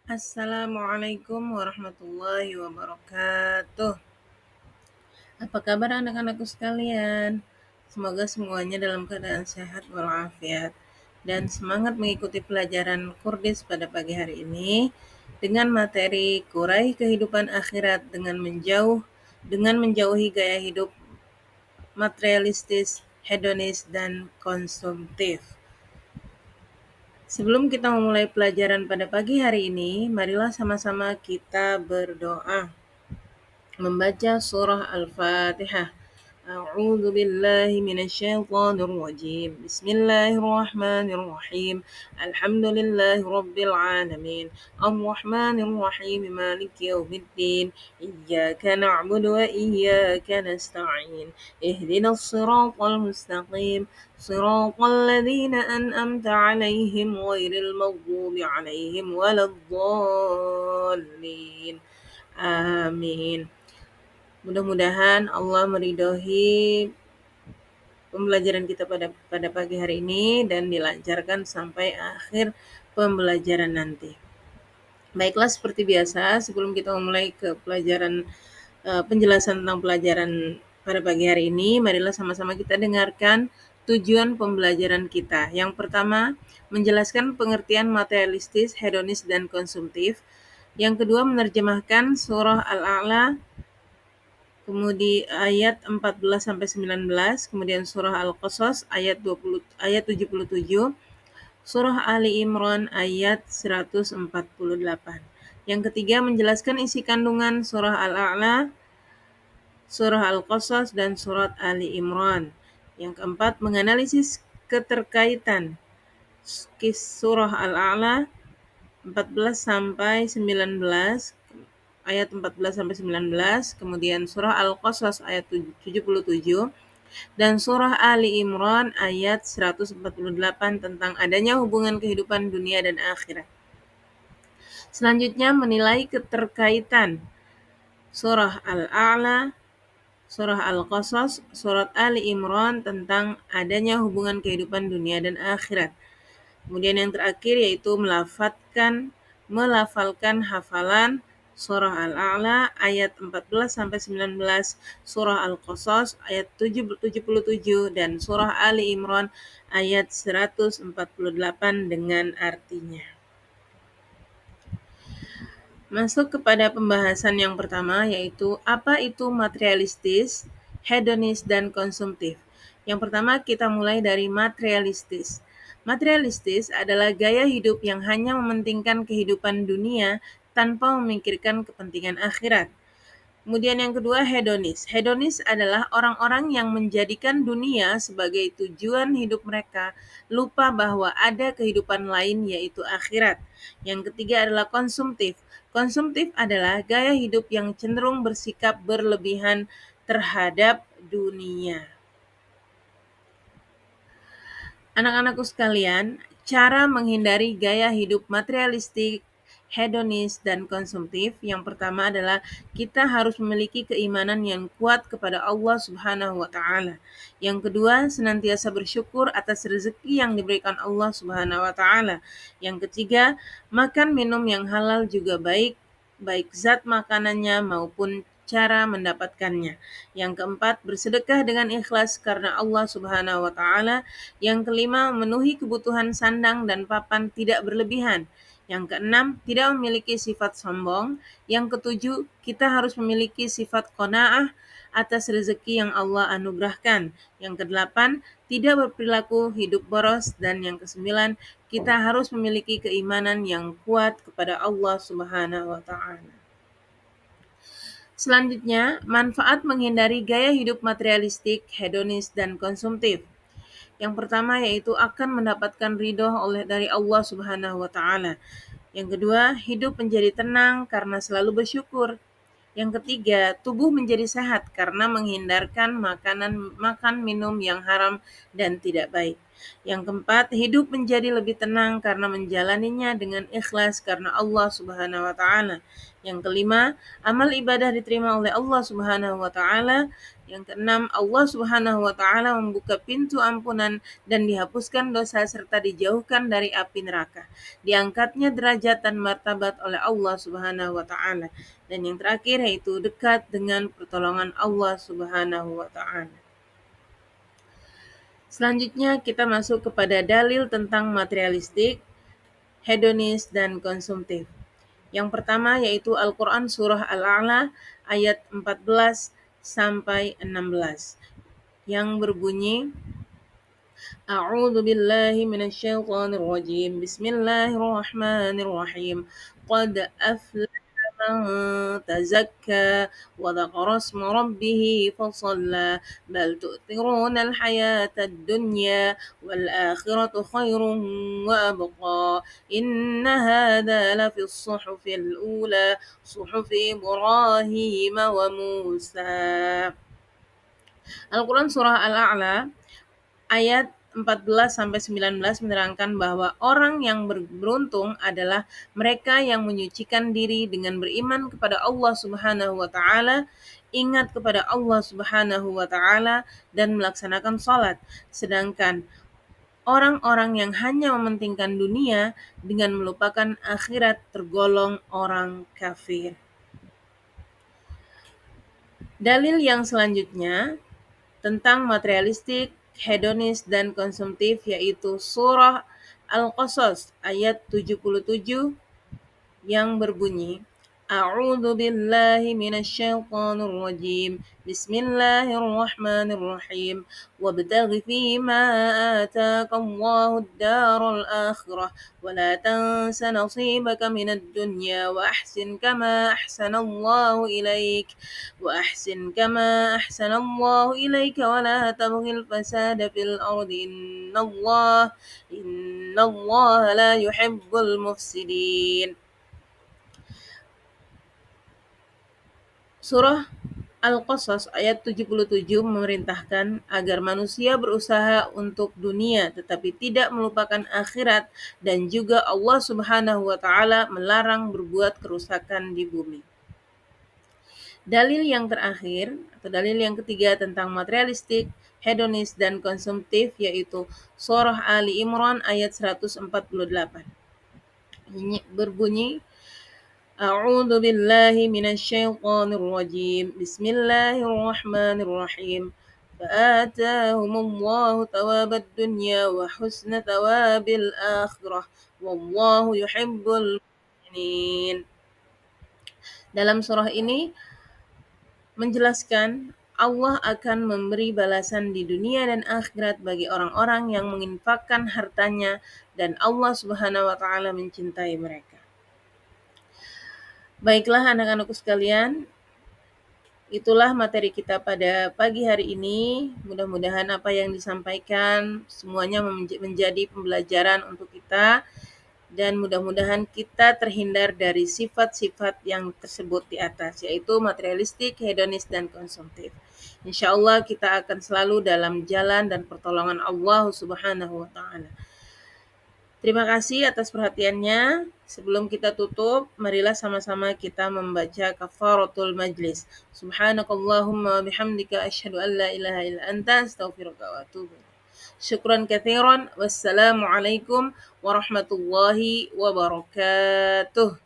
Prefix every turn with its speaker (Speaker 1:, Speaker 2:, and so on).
Speaker 1: Assalamualaikum warahmatullahi wabarakatuh. Apa kabar anak-anakku sekalian? Semoga semuanya dalam keadaan sehat walafiat dan semangat mengikuti pelajaran Kurdis pada pagi hari ini dengan materi Kurai Kehidupan Akhirat dengan menjauhi gaya hidup materialistis, hedonis dan konsumtif. Sebelum kita memulai pelajaran pada pagi hari ini, marilah sama-sama kita berdoa. Membaca surah Al-Fatihah. A'udzu billahi minasyaitonir rajim. Bismillahirrahmanirrahim. Alhamdulillahi rabbil alamin. Arrahmanir rahim. Maliki yaumiddin. Iyyaka na'budu wa iyyaka nasta'in. Ihdinas siratal mustaqim. Siratal ladzina an'amta 'alaihim ghairil maghdubi 'alaihim waladdallin. Amin. Mudah-mudahan Allah meridhoi pembelajaran kita pada pagi hari ini dan dilancarkan sampai akhir pembelajaran nanti. Baiklah, seperti biasa, sebelum kita memulai ke penjelasan tentang pelajaran pada pagi hari ini, marilah sama-sama kita dengarkan tujuan pembelajaran kita. Yang pertama, menjelaskan pengertian materialistis, hedonis, dan konsumtif. Yang kedua, menerjemahkan surah Al-A'la kemudian ayat 14 sampai 19, kemudian surah Al-Qasas ayat 77, surah Ali Imran ayat 148. Yang ketiga, menjelaskan isi kandungan surah Al-A'la, surah Al-Qasas dan surat Ali Imran. Yang keempat, menganalisis keterkaitan surah Al-A'la 14 sampai 19, ayat 14 sampai 19, kemudian surah Al-Qasas ayat 77 dan surah Ali Imran ayat 148 tentang adanya hubungan kehidupan dunia dan akhirat. Selanjutnya, menilai keterkaitan surah Al-A'la, surah Al-Qasas, surat Ali Imran tentang adanya hubungan kehidupan dunia dan akhirat. Kemudian yang terakhir yaitu melafalkan hafalan surah Al-A'la ayat 14 sampai 19, surah Al-Qasas ayat 77 dan surah Ali Imran ayat 148 dengan artinya. Masuk kepada pembahasan yang pertama, yaitu apa itu materialistis, hedonis, dan konsumtif. Yang pertama, kita mulai dari materialistis. Materialistis adalah gaya hidup yang hanya mementingkan kehidupan dunia tanpa memikirkan kepentingan akhirat. Kemudian yang kedua, hedonis. Hedonis adalah orang-orang yang menjadikan dunia sebagai tujuan hidup mereka, lupa bahwa ada kehidupan lain yaitu akhirat. Yang ketiga adalah konsumtif. Konsumtif adalah gaya hidup yang cenderung bersikap berlebihan terhadap dunia. Anak-anakku sekalian, cara menghindari gaya hidup materialistik, hedonis, dan konsumtif, yang pertama adalah kita harus memiliki keimanan yang kuat kepada Allah Subhanahu wa Ta'ala. Yang kedua, senantiasa bersyukur atas rezeki yang diberikan Allah Subhanahu wa Ta'ala. Yang ketiga, makan minum yang halal juga baik zat makanannya maupun cara mendapatkannya. Yang keempat, bersedekah dengan ikhlas karena Allah Subhanahu wa Ta'ala. Yang kelima, memenuhi kebutuhan sandang dan papan tidak berlebihan. Yang keenam, tidak memiliki sifat sombong. Yang ketujuh, kita harus memiliki sifat qanaah atas rezeki yang Allah anugerahkan. Yang kedelapan, tidak berperilaku hidup boros. Dan yang kesembilan, kita harus memiliki keimanan yang kuat kepada Allah Subhanahu wa Ta'ala. Selanjutnya, manfaat menghindari gaya hidup materialistik, hedonis, dan konsumtif. Yang pertama yaitu akan mendapatkan ridho dari Allah Subhanahu wa Ta'ala. Yang kedua, hidup menjadi tenang karena selalu bersyukur. Yang ketiga, tubuh menjadi sehat karena menghindarkan makan minum yang haram dan tidak baik. Yang keempat, hidup menjadi lebih tenang karena menjalaninya dengan ikhlas karena Allah Subhanahu wa taala. Yang kelima, amal ibadah diterima oleh Allah Subhanahu wa taala. Yang keenam, Allah Subhanahu wa taala membuka pintu ampunan dan dihapuskan dosa serta dijauhkan dari api neraka. Diangkatnya derajat dan martabat oleh Allah Subhanahu wa taala. Dan yang terakhir yaitu dekat dengan pertolongan Allah Subhanahu wa taala. Selanjutnya kita masuk kepada dalil tentang materialistik, hedonis, dan konsumtif. Yang pertama yaitu Al-Quran Surah Al-A'la ayat 14 sampai 16 yang berbunyi A'udzu billahi minasyaitonir rajim. Bismillahirrahmanirrahim. Qad aflaha man tazakka wa dzakara isma rabbih fasalla bal tu'thiruna al-hayata ad-dunya wal akhiratu khairun wa abqa. Inna hadza lafi as-suhufil ula suhufi Ibrahim wa Musa. Al-Quran Surah Al-A'la ayat 14 sampai 19 menerangkan bahwa orang yang beruntung adalah mereka yang menyucikan diri dengan beriman kepada Allah Subhanahu wa taala, ingat kepada Allah Subhanahu wa taala dan melaksanakan salat. Sedangkan orang-orang yang hanya mementingkan dunia dengan melupakan akhirat tergolong orang kafir. Dalil yang selanjutnya tentang materialistik, hedonis, dan konsumtif yaitu surah Al-Qasas ayat 77 yang berbunyi A'udzu billahi minasyaitonir rajim. Bismillahirrahmanirrahim. Wabtaghi fima ataakallahu ad-daral akhirah wa la tansa nasibaka minad dunya wa ahsin kama ahsanallahu ilaik wa la tabghil fasada fil ardi innallaha la yuhibbul mufsidin. Surah Al-Qasas ayat 77 memerintahkan agar manusia berusaha untuk dunia tetapi tidak melupakan akhirat dan juga Allah Subhanahu wa taala melarang berbuat kerusakan di bumi. Dalil yang terakhir atau dalil yang ketiga tentang materialistik, hedonis, dan konsumtif yaitu surah Ali Imran ayat 148. Berbunyi A'udzu billahi minasyaitonir rajim. Bismillahirrahmanirrahim. Fa'atahumullahu thawabad dunya wa husna thawabil akhirah. Wallahu yuhibbul muhsinin. Dalam surah ini menjelaskan Allah akan memberi balasan di dunia dan akhirat bagi orang-orang yang menginfakkan hartanya dan Allah Subhanahu wa taala mencintai mereka. Baiklah anak-anakku sekalian, itulah materi kita pada pagi hari ini. Mudah-mudahan apa yang disampaikan semuanya menjadi pembelajaran untuk kita dan mudah-mudahan kita terhindar dari sifat-sifat yang tersebut di atas, yaitu materialistik, hedonis, dan konsumtif. Insya Allah kita akan selalu dalam jalan dan pertolongan Allah Subhanahu wa taala. Terima kasih atas perhatiannya. Sebelum kita tutup, marilah sama-sama kita membaca kafaratul majlis. Subhanakallahumma bihamdika asyhadu an la ilaha illa anta astaghfiruka wa atubu ilaik. Syukran katsiran. Wassalamualaikum warahmatullahi wabarakatuh.